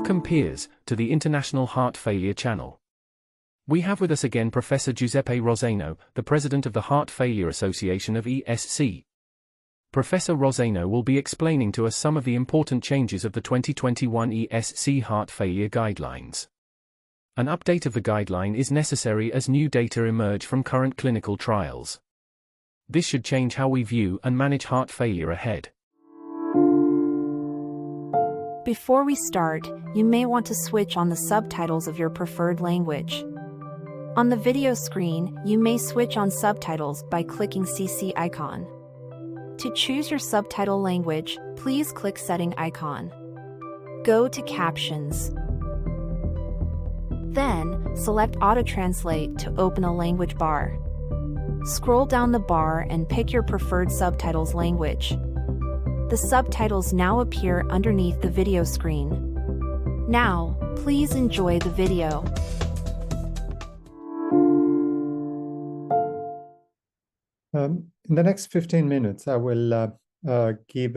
Welcome peers, to the International Heart Failure Channel. We have with us again Professor Giuseppe Rosano, the President of the Heart Failure Association of ESC. Professor Rosano will be explaining to us some of the important changes of the 2021 ESC heart failure guidelines. An update of the guideline is necessary as new data emerge from current clinical trials. This should change how we view and manage heart failure ahead. Before we start, you may want to switch on the subtitles of your preferred language. On the video screen, you may switch on subtitles by clicking CC icon. To choose your subtitle language, please click Setting icon. Go to Captions. Then, select Auto Translate to open a language bar. Scroll down the bar and pick your preferred subtitles language. The subtitles now appear underneath the video screen. Now, please enjoy the video. In the next 15 minutes, I will give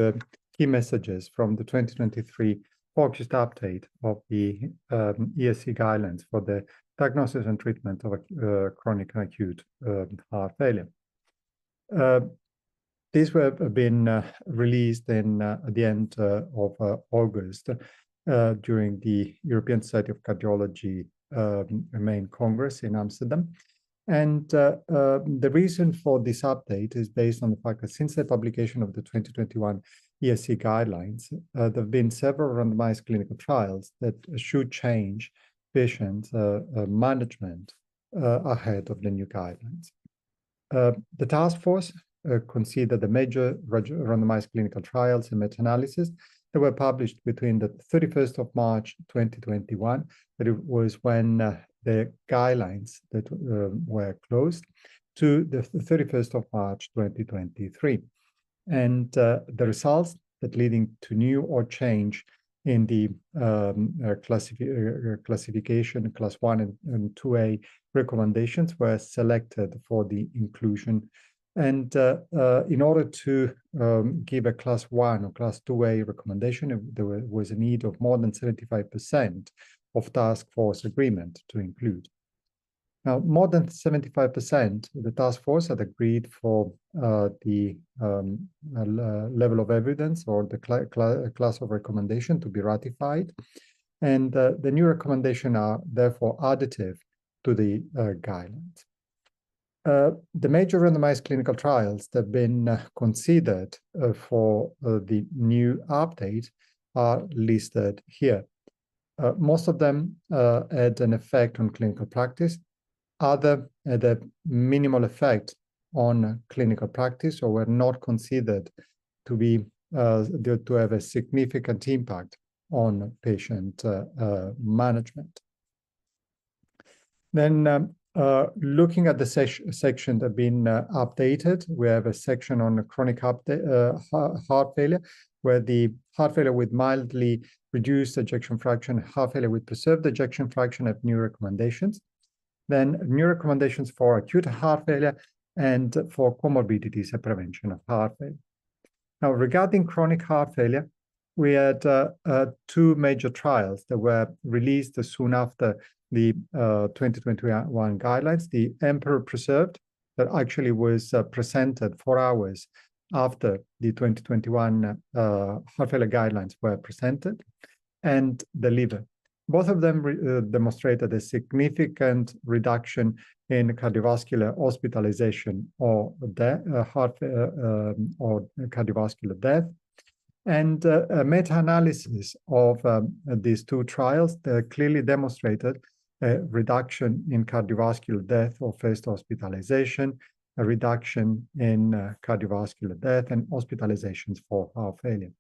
key messages from the 2023 focused update of the ESC guidelines for the diagnosis and treatment of chronic and acute heart failure. These have been released at the end of August during the European Society of Cardiology main congress in Amsterdam. And the reason for this update is based on the fact that since the publication of the 2021 ESC guidelines, there have been several randomized clinical trials that should change patient management ahead of the new guidelines. The task force considered the major randomized clinical trials and meta-analysis that were published between the 31st of March 2021, that it was when the guidelines that were closed, to the 31st of March 2023. And the results that leading to new or change in the classification, class 1 and 2A recommendations were selected for the inclusion. And in order to give a class 1 or class 2A recommendation, there was a need of more than 75% of task force agreement to include. Now, more than 75%, the task force had agreed for the level of evidence or the class of recommendation to be ratified. And the new recommendations are therefore additive to the guidelines. The major randomized clinical trials that have been considered for the new update are listed here. Most of them had an effect on clinical practice. Other had a minimal effect on clinical practice or were not considered to be to have a significant impact on patient management. Then looking at the section that have been updated, we have a section on chronic heart failure, where the heart failure with mildly reduced ejection fraction, heart failure with preserved ejection fraction have new recommendations. Then new recommendations for acute heart failure and for comorbidities and prevention of heart failure. Now, regarding chronic heart failure, we had two major trials that were released soon after the 2021 guidelines. The Emperor Preserved, that actually was presented 4 hours after the 2021 heart failure guidelines were presented, and the Liver. Both of them demonstrated a significant reduction in cardiovascular hospitalization or cardiovascular death. And a meta-analysis of these two trials clearly demonstrated a reduction in cardiovascular death or first hospitalization, a reduction in cardiovascular death and hospitalizations for heart failure.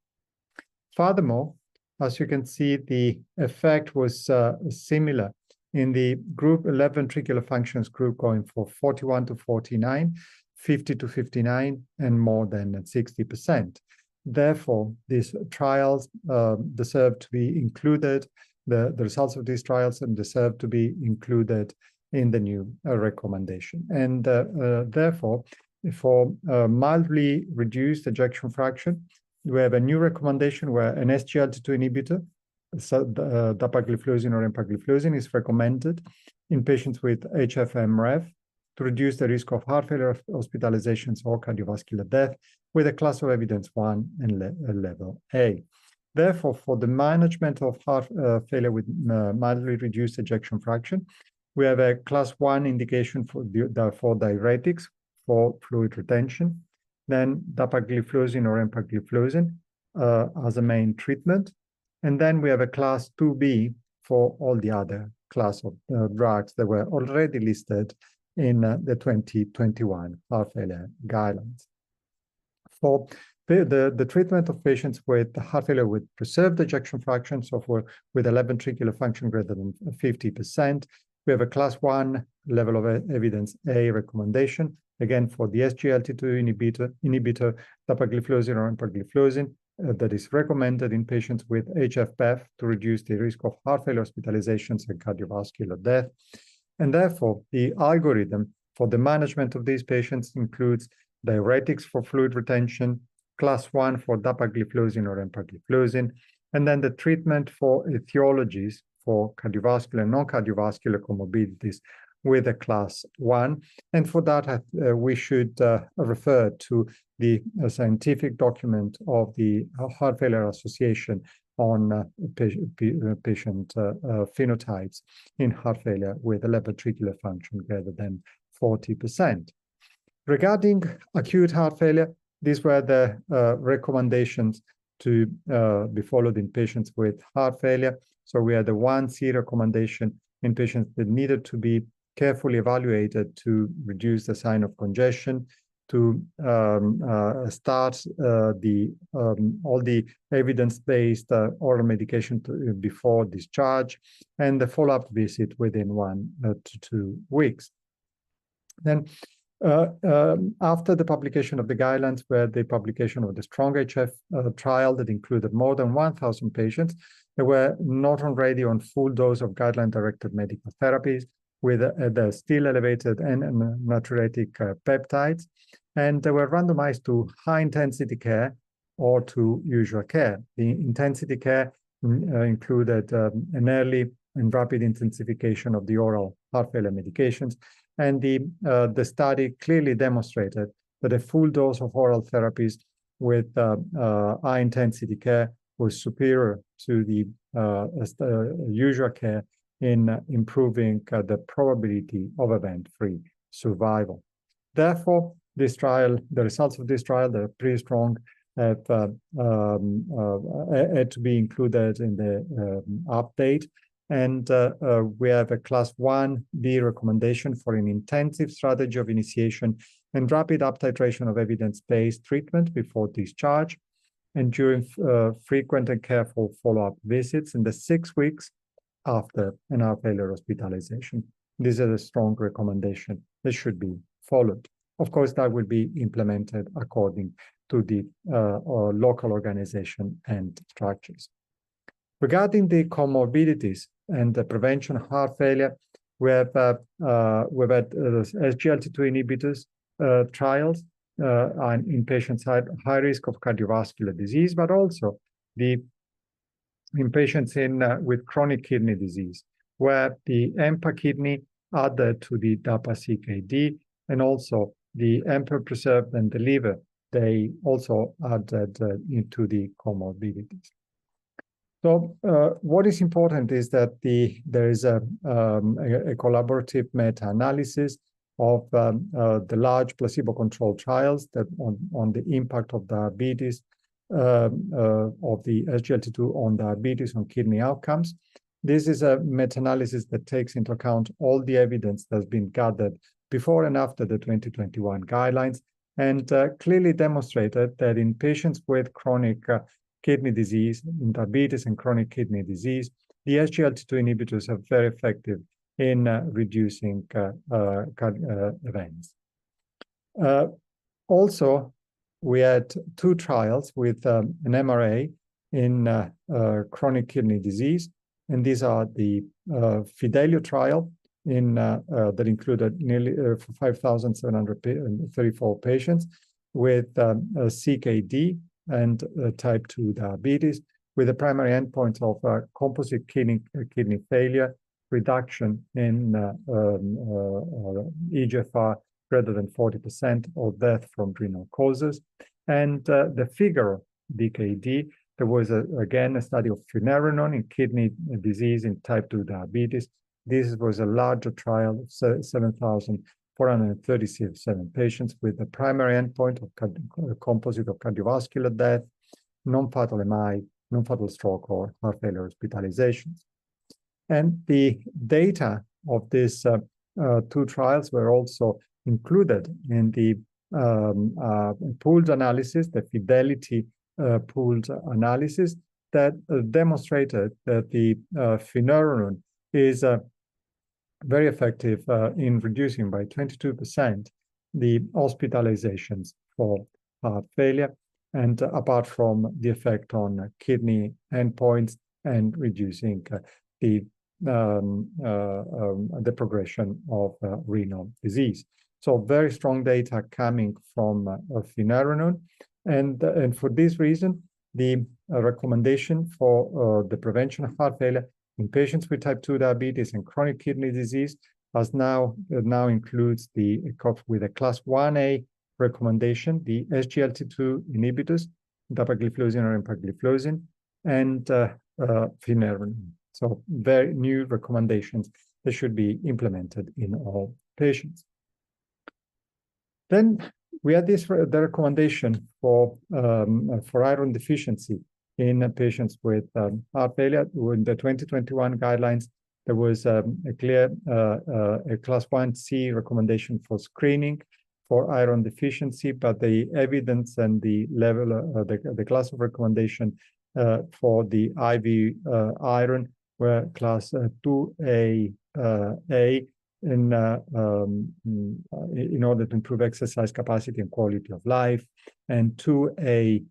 Furthermore, as you can see, the effect was similar in the group 11 ventricular functions group, going for 41 to 49, 50 to 59, and more than 60%. Therefore, these trials deserve to be included, the results of these trials deserve to be included in the new recommendation. And therefore, for mildly reduced ejection fraction, we have a new recommendation where an SGLT2 inhibitor dapagliflozin or empagliflozin is recommended in patients with HFmREF to reduce the risk of heart failure, hospitalizations, or cardiovascular death with a class of evidence 1 and level A. Therefore, for the management of heart failure with mildly reduced ejection fraction, we have a class 1 indication for diuretics for fluid retention, then dapagliflozin or empagliflozin as a main treatment. And then we have a class 2B for all the other class of drugs that were already listed in the 2021 heart failure guidelines. For the treatment of patients with heart failure with preserved ejection fraction, so with a left ventricular function greater than 50%, we have a class 1 level of evidence A recommendation, again for the SGLT2 inhibitor dapagliflozin or empagliflozin, that is recommended in patients with HFpEF to reduce the risk of heart failure, hospitalizations, and cardiovascular death. And therefore, the algorithm for the management of these patients includes diuretics for fluid retention, class 1 for dapagliflozin or empagliflozin, and then the treatment for etiologies for cardiovascular and non-cardiovascular comorbidities with a class 1. And for that, we should refer to the scientific document of the Heart Failure Association on patient phenotypes in heart failure with a left ventricular function greater than 40%. Regarding acute heart failure, these were the recommendations to be followed in patients with heart failure. So we had the 1C recommendation in patients that needed to be carefully evaluated to reduce the sign of congestion, to start all the evidence-based oral medication before discharge, and the follow-up visit within 1 to 2 weeks. Then after the publication of the guidelines, where the publication of the STRONG-HF trial that included more than 1,000 patients, they were not already on full dose of guideline-directed medical therapies with the still elevated and natriuretic peptides, and they were randomized to high-intensity care or to usual care. The intensity care included an early and rapid intensification of the oral heart failure medications, and the study clearly demonstrated that a full dose of oral therapies with high-intensity care was superior to the usual care in improving the probability of event-free survival. Therefore, this trial, the results of this trial, they're pretty strong, had to be included in the update. And we have a class 1B recommendation for an intensive strategy of initiation and rapid up-titration of evidence-based treatment before discharge and during frequent and careful follow-up visits in the 6 weeks after an heart failure hospitalization. This is a strong recommendation that should be followed. Of course, that will be implemented according to the local organization and structures. Regarding the comorbidities and the prevention of heart failure, we've had SGLT2 inhibitors trials in patients at high risk of cardiovascular disease, but also in patients with chronic kidney disease, where the EMPA kidney added to the DAPA-CKD, and also the EMPA preserved and the liver, they also added into the comorbidities. So what is important is that there is a collaborative meta-analysis of the large placebo-controlled trials that on the impact of diabetes, of the SGLT2 on diabetes, on kidney outcomes. This is a meta-analysis that takes into account all the evidence that's been gathered before and after the 2021 guidelines, and clearly demonstrated that in patients with chronic kidney disease, in diabetes and chronic kidney disease, the SGLT2 inhibitors are very effective in reducing events. Also, we had 2 trials with an MRA in chronic kidney disease, and these are the Fidelio trial that included nearly 5,734 patients with CKD and type 2 diabetes, with the primary endpoints of composite kidney failure, reduction in eGFR greater than 40%, or death from renal causes. And the figure DKD, there was again a study of finerenone in kidney disease in type 2 diabetes. This was a larger trial of 7,437 patients with the primary endpoint of composite of cardiovascular death, non-fatal MI, non-fatal stroke, or heart failure hospitalizations. And the data of these two trials were also included in the pooled analysis, the fidelity pooled analysis that demonstrated that the finerenone is very effective in reducing by 22% the hospitalizations for heart failure, and apart from the effect on kidney endpoints and reducing the progression of renal disease. So very strong data coming from finerenone, and for this reason, the recommendation for the prevention of heart failure in patients with type 2 diabetes and chronic kidney disease has now includes with a class 1A recommendation, the SGLT2 inhibitors, dapagliflozin or empagliflozin, and finerenone. So very new recommendations that should be implemented in all patients. Then we had the recommendation for iron deficiency in patients with heart failure. In the 2021 guidelines, there was a clear a class 1C recommendation for screening for iron deficiency, but the evidence and the level, the class of recommendation for the IV iron were class 2A in order to improve exercise capacity and quality of life, and 2A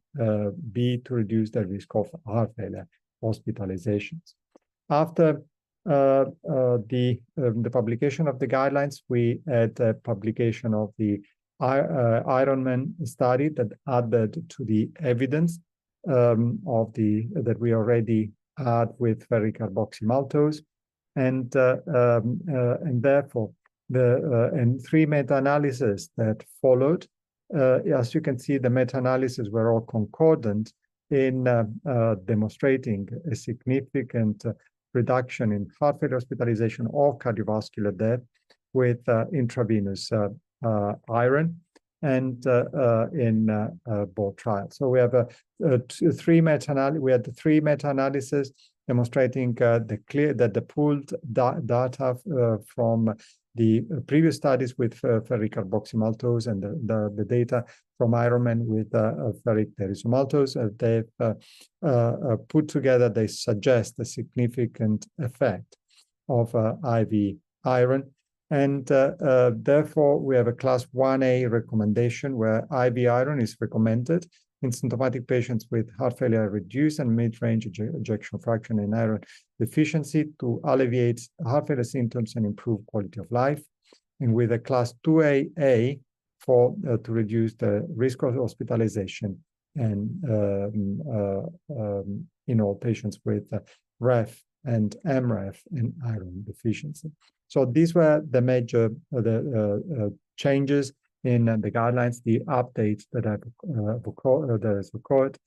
B to reduce the risk of heart failure hospitalizations. After the publication of the guidelines, we had a publication of the Ironman study that added to the evidence that we already had with ferric carboxymaltose, and therefore and three meta-analyses that followed. As you can see, the meta-analyses were all concordant in demonstrating a significant reduction in heart failure hospitalization or cardiovascular death with intravenous iron, and in both trials. So we have three meta-analyses. We had the three meta-analyses demonstrating that the pooled data from the previous studies with ferric carboxymaltose and the data from Ironman with ferric derismaltose. They've put together, they suggest a significant effect of IV iron. And therefore, we have a class 1A recommendation where IV iron is recommended in symptomatic patients with heart failure, reduced and mid-range ejection fraction and iron deficiency to alleviate heart failure symptoms and improve quality of life. And with a class 2AA for to reduce the risk of hospitalization and in all patients with REF and MREF and iron deficiency. So these were the major changes in the guidelines, the updates that have occurred,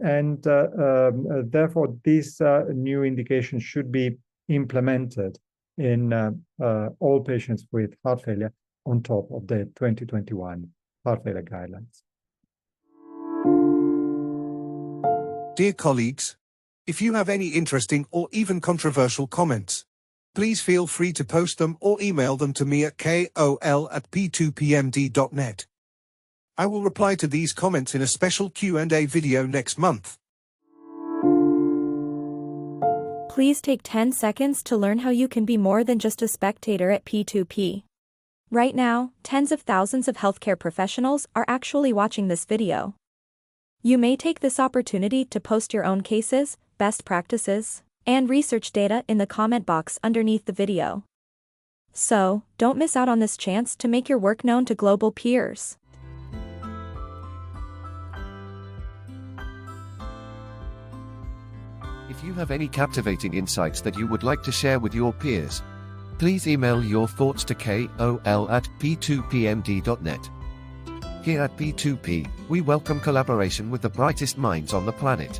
and therefore this new indication should be implemented in all patients with heart failure on top of the 2021 heart failure guidelines. Dear colleagues, if you have any interesting or even controversial comments, please feel free to post them or email them to me at kol@p2pmd.net. I will reply to these comments in a special Q&A video next month. Please take 10 seconds to learn how you can be more than just a spectator at P2P. Right now, tens of thousands of healthcare professionals are actually watching this video. You may take this opportunity to post your own cases, best practices, and research data in the comment box underneath the video. So, don't miss out on this chance to make your work known to global peers. If you have any captivating insights that you would like to share with your peers, please email your thoughts to kol@p2pmd.net. Here at P2P, we welcome collaboration with the brightest minds on the planet.